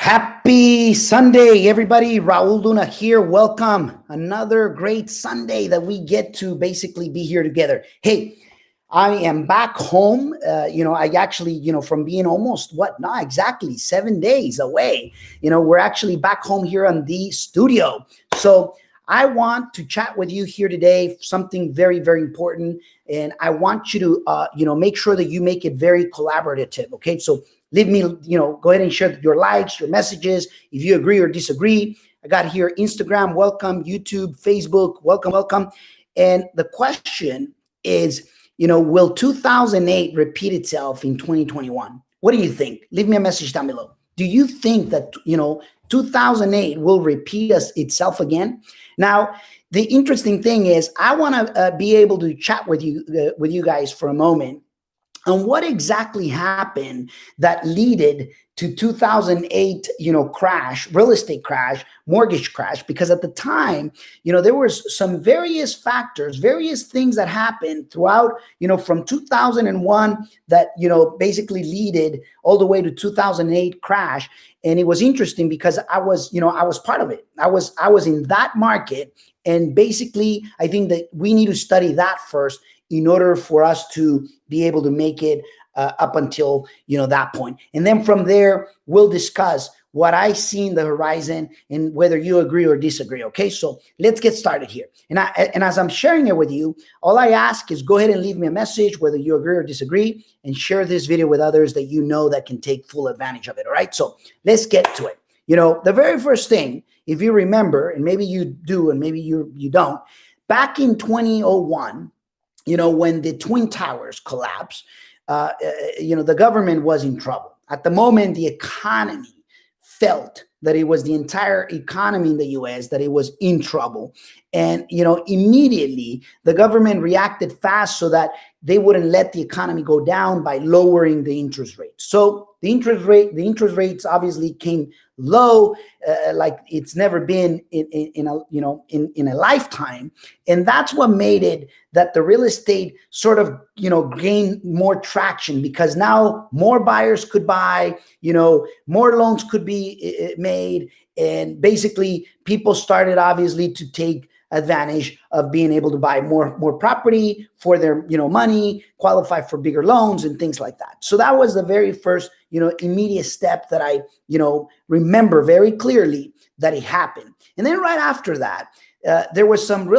Happy Sunday, everybody. Raul Luna here. Welcome. Another great Sunday that we get to basically be here together. Hey, I am back home. I actually, from being almost not exactly 7 days away, we're actually back home here on the studio. So I want to chat with you here today, something very, very important. And I want you to, make sure that you make it very collaborative. Okay. So leave me, go ahead and share your likes, your messages. If you agree or disagree, I got here Instagram, welcome, YouTube, Facebook, welcome. And the question is, will 2008 repeat itself in 2021? What do you think? Leave me a message down below. Do you think that, 2008 will repeat itself again? Now, the interesting thing is I want to be able to chat with you guys for a moment on what exactly happened that led to 2008, crash, real estate crash, mortgage crash, because at the time, there was some various factors, various things that happened throughout, from 2001 that, basically led all the way to 2008 crash. And it was interesting because I was part of it. I was in that market. And basically, I think that we need to study that first in order for us to be able to make it up until, that point. And then from there, we'll discuss what I see in the horizon and whether you agree or disagree. Okay, so let's get started here. And as I'm sharing it with you, all I ask is go ahead and leave me a message, whether you agree or disagree, and share this video with others that that can take full advantage of it. All right, so let's get to it. The very first thing, if you remember, and maybe you do and maybe you don't, back in 2001, when the Twin Towers collapsed, the government was in trouble. At the moment, the economy felt that it was the entire economy in the U.S., that it was in trouble. And, immediately the government reacted fast so that they wouldn't let the economy go down by lowering the interest rate. So the interest rates obviously came low, like it's never been in a lifetime. And that's what made it that the real estate sort of, gained more traction, because now more buyers could buy, more loans could be made. And basically people started obviously to take advantage of being able to buy more property for their, money, qualify for bigger loans and things like that. So that was the very first, immediate step that I, remember very clearly that it happened. And then right after that, there was some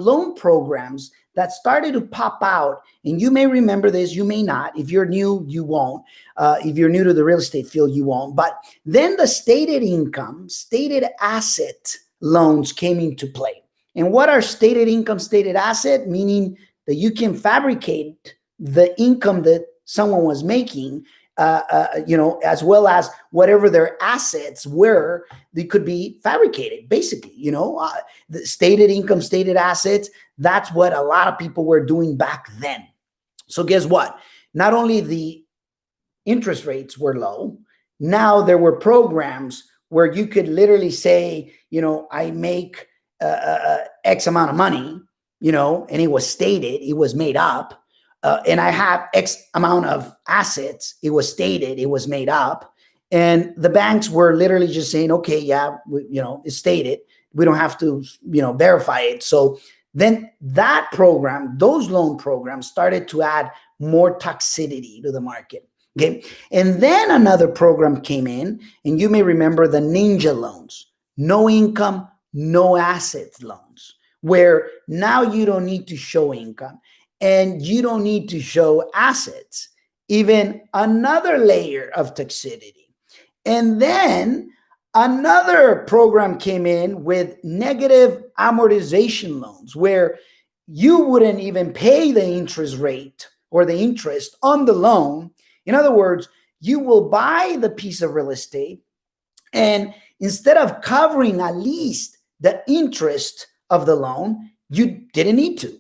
loan programs that started to pop out. And you may remember this, you may not. If you're new, you won't. If you're new to the real estate field, you won't. But then the stated income, stated asset loans came into play. And what are stated income, stated asset? Meaning that you can fabricate the income that someone was making, as well as whatever their assets were, they could be fabricated, basically, the stated income, stated assets. That's what a lot of people were doing back then. So guess what? Not only the interest rates were low, now there were programs where you could literally say, I make X amount of money, and it was stated, it was made up. And I have X amount of assets. It was stated, it was made up. And the banks were literally just saying, okay, yeah, it's stated. We don't have to, verify it. So then that program, those loan programs started to add more toxicity to the market. Okay. And then another program came in, and you may remember the ninja loans, no income, no assets loans, where now you don't need to show income and you don't need to show assets, even another layer of toxicity. And then another program came in with negative amortization loans, where you wouldn't even pay the interest rate or the interest on the loan. In other words, you will buy the piece of real estate, and instead of covering at least the interest of the loan, you didn't need to.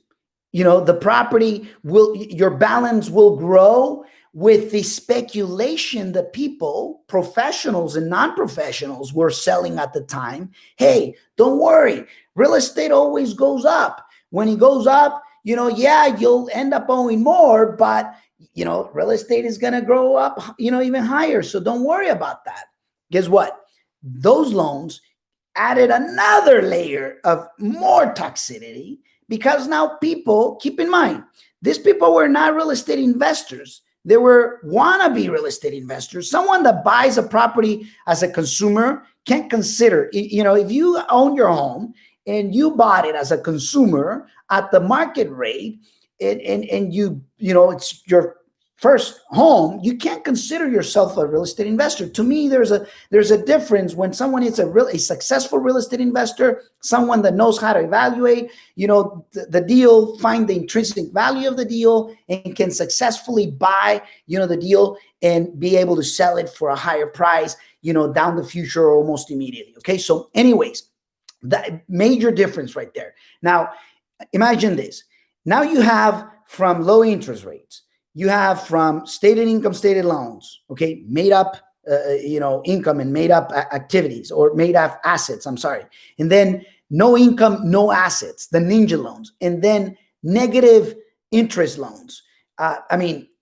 The property your balance will grow with the speculation that people, professionals and non-professionals, were selling at the time. Hey, don't worry, real estate always goes up. When it goes up, yeah, you'll end up owing more, but, real estate is going to grow up, even higher. So don't worry about that. Guess what? those loans added another layer of more toxicity, because now people, keep in mind, these people were not real estate investors. They were wannabe real estate investors. Someone that buys a property as a consumer can't consider, if you own your home and you bought it as a consumer at the market rate, and it's your first home, you can't consider yourself a real estate investor. To me, there's a difference when someone is a successful real estate investor, someone that knows how to evaluate, the deal, find the intrinsic value of the deal, and can successfully buy, the deal and be able to sell it for a higher price, down the future or almost immediately. Okay. So anyways, that major difference right there. Now, imagine this. Now you have from low interest rates, you have from stated income, stated loans, okay, made up, income and made up activities, or made up assets, I'm sorry. And then no income, no assets, the ninja loans, and then negative interest loans.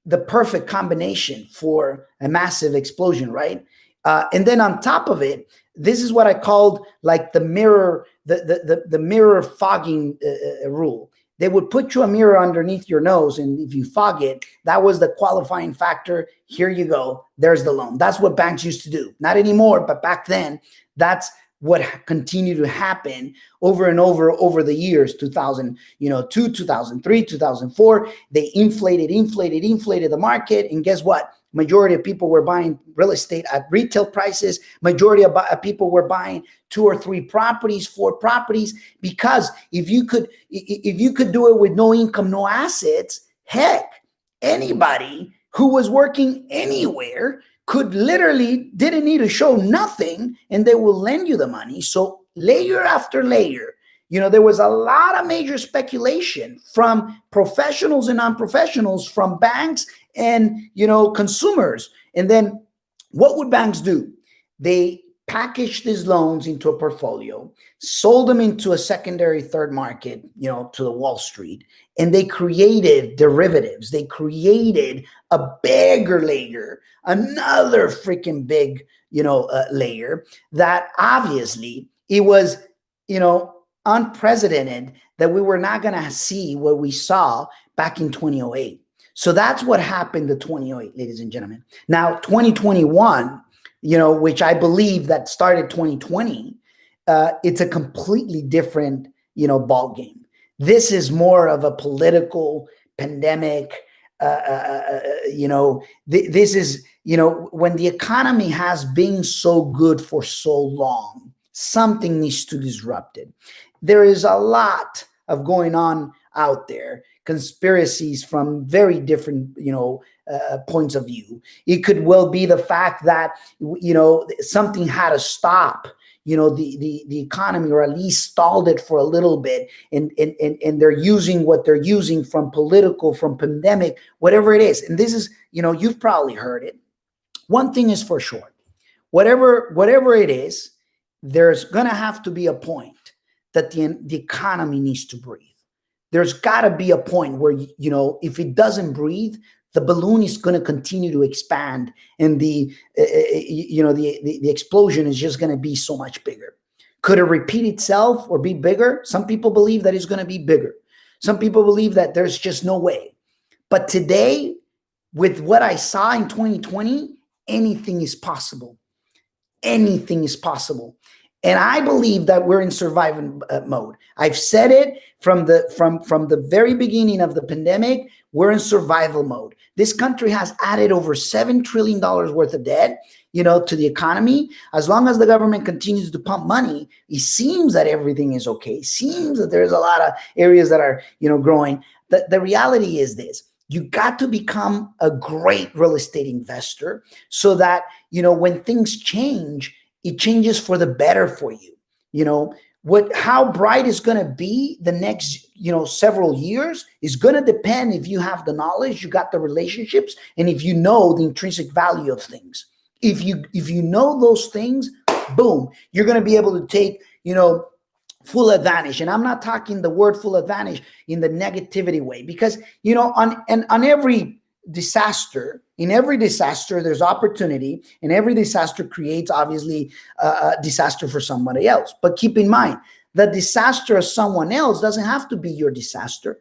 The perfect combination for a massive explosion, right? And then on top of it, this is what I called like the mirror, the mirror fogging rule. They would put you a mirror underneath your nose, and if you fog it, that was the qualifying factor. Here you go. There's the loan. That's what banks used to do. Not anymore, but back then, that's what continued to happen over and over the years. 2002, 2003, 2004. They inflated the market, and guess what? Majority of people were buying real estate at retail prices. Majority of people were buying 2 or 3 properties, 4 properties, because if you could do it with no income, no assets, heck, anybody who was working anywhere could didn't need to show nothing, and they will lend you the money. So layer after layer, there was a lot of major speculation from professionals and non-professionals, from banks and, consumers. And then what would banks do? They packaged these loans into a portfolio, sold them into a secondary, third market, to the Wall Street, and they created derivatives. They created a bigger layer, another freaking big, layer that obviously it was, unprecedented, that we were not going to see what we saw back in 2008. So that's what happened to 2008, ladies and gentlemen. Now, 2021, which I believe that started 2020, it's a completely different, ball game. This is more of a political pandemic. This is, when the economy has been so good for so long, something needs to disrupt it. There is a lot of going on out there, conspiracies from very different, points of view. It could well be the fact that, something had to stop, the economy, or at least stalled it for a little bit. And they're using what they're using from political, from pandemic, whatever it is. And this is, you've probably heard it. One thing is for sure, whatever it is, there's going to have to be a point that the economy needs to breathe. There's got to be a point where, if it doesn't breathe, the balloon is going to continue to expand, and the explosion is just going to be so much bigger. Could it repeat itself or be bigger? Some people believe that it's going to be bigger. Some people believe that there's just no way. But today, with what I saw in 2020, anything is possible. Anything is possible. And I believe that we're in survival mode. I've said it from the very beginning of the pandemic. We're in survival mode. This country has added over $7 trillion worth of debt, to the economy. As long as the government continues to pump money, it seems that everything is okay. It seems that there's a lot of areas that are, growing. The reality is this. You got to become a great real estate investor so that, when things change, it changes for the better for you. How bright is going to be the next, several years is going to depend if you have the knowledge, you got the relationships, and if you know the intrinsic value of things. If you know those things, boom, you're going to be able to take, full advantage. And I'm not talking the word full advantage in the negativity way, because, on every disaster, there's opportunity, and every disaster creates obviously a disaster for somebody else. But keep in mind, the disaster of someone else doesn't have to be your disaster.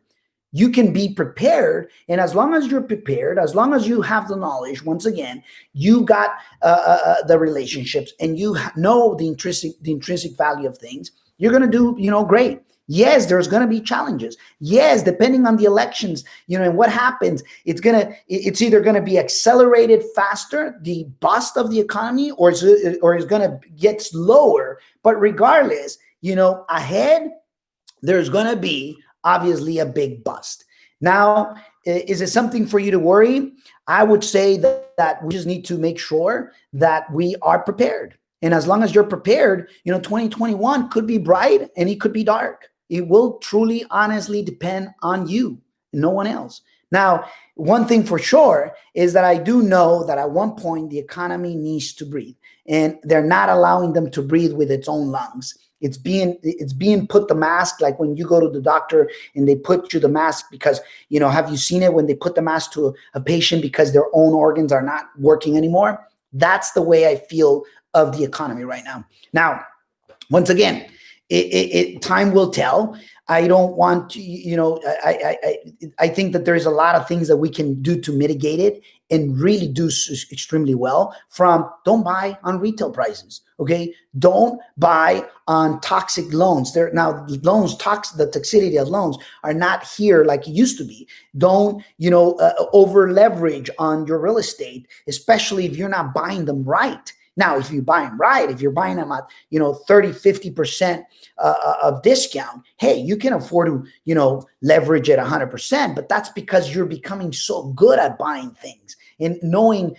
You can be prepared, and as long as you're prepared, as long as you have the knowledge, once again, you got the relationships, and you know the intrinsic value of things, you're going to do great. Yes, there's going to be challenges. Yes, depending on the elections, and what happens, it's either going to be accelerated faster, the bust of the economy, or it's going to get slower. But regardless, ahead, there's going to be obviously a big bust. Now, is it something for you to worry? I would say that we just need to make sure that we are prepared. And as long as you're prepared, 2021 could be bright and it could be dark. It will truly, honestly depend on you, no one else. Now, one thing for sure is that I do know that at one point the economy needs to breathe, and they're not allowing them to breathe with its own lungs. It's being put the mask, like when you go to the doctor and they put you the mask because, have you seen it when they put the mask to a patient because their own organs are not working anymore? That's the way I feel of the economy right now. Now, once again, time will tell. I don't want to, I think that there's a lot of things that we can do to mitigate it and really do extremely well. From don't buy on retail prices, okay? Don't buy on toxic loans. The toxicity of loans are not here like it used to be. Don't, over leverage on your real estate, especially if you're not buying them right. Now, if you buy them right, if you're buying them at, 30, 50% of discount, hey, you can afford to, leverage at 100%, but that's because you're becoming so good at buying things and knowing,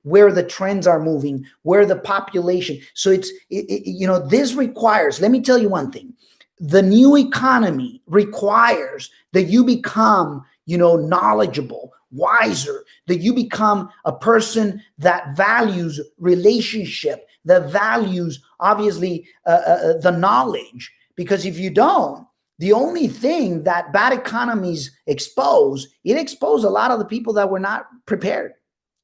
where the trends are moving, where the population. So this requires, let me tell you one thing. The new economy requires that you become, knowledgeable, wiser, that you become a person that values relationship, that values, obviously, the knowledge. Because if you don't, the only thing that bad economies expose a lot of the people that were not prepared.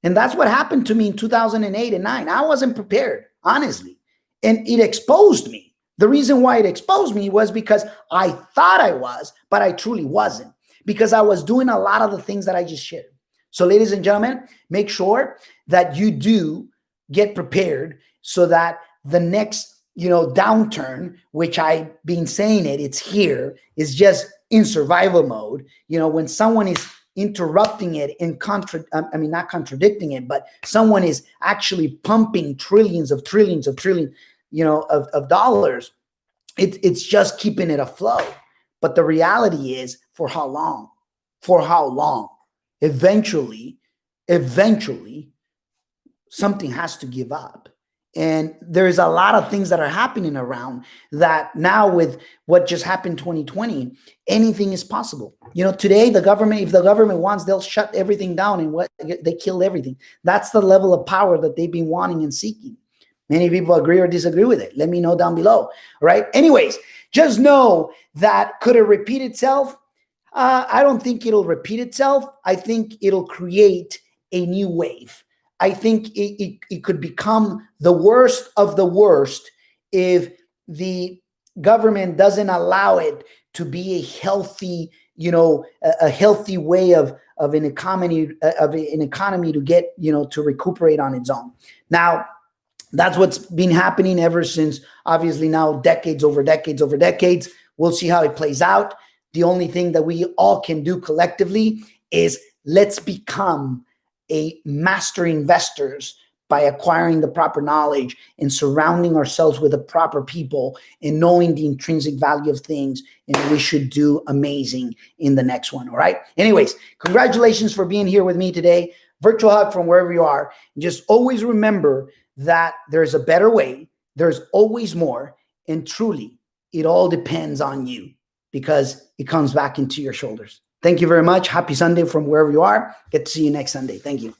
And that's what happened to me in 2008 and 9. I wasn't prepared, honestly. And it exposed me. The reason why it exposed me was because I thought I was, but I truly wasn't, because I was doing a lot of the things that I just shared. So ladies and gentlemen, make sure that you do get prepared so that the next, downturn, which I've been saying it's here, is just in survival mode. When someone is interrupting it and not contradicting it, but someone is actually pumping trillions of dollars, it's just keeping it afloat. But the reality is, for how long? For how long? Eventually, something has to give up. And there's a lot of things that are happening around that now. With what just happened 2020, anything is possible. Today, if the government wants, they'll shut everything down and they kill everything. That's the level of power that they've been wanting and seeking. Many people agree or disagree with it. Let me know down below. All right. Anyways, just know that could it repeat itself? I don't think it'll repeat itself. I think it'll create a new wave. I think it could become the worst of the worst if the government doesn't allow it to be a healthy, a healthy way of an economy to get, to recuperate on its own. Now, that's what's been happening ever since, obviously, now decades over decades. We'll see how it plays out. The only thing that we all can do collectively is let's become a master investors by acquiring the proper knowledge and surrounding ourselves with the proper people and knowing the intrinsic value of things. And we should do amazing in the next one. All right. Anyways, congratulations for being here with me today. Virtual hug from wherever you are. And just always remember that there's a better way. There's always more. And truly, it all depends on you, because it comes back into your shoulders. Thank you very much. Happy Sunday from wherever you are. Get to see you next Sunday. Thank you.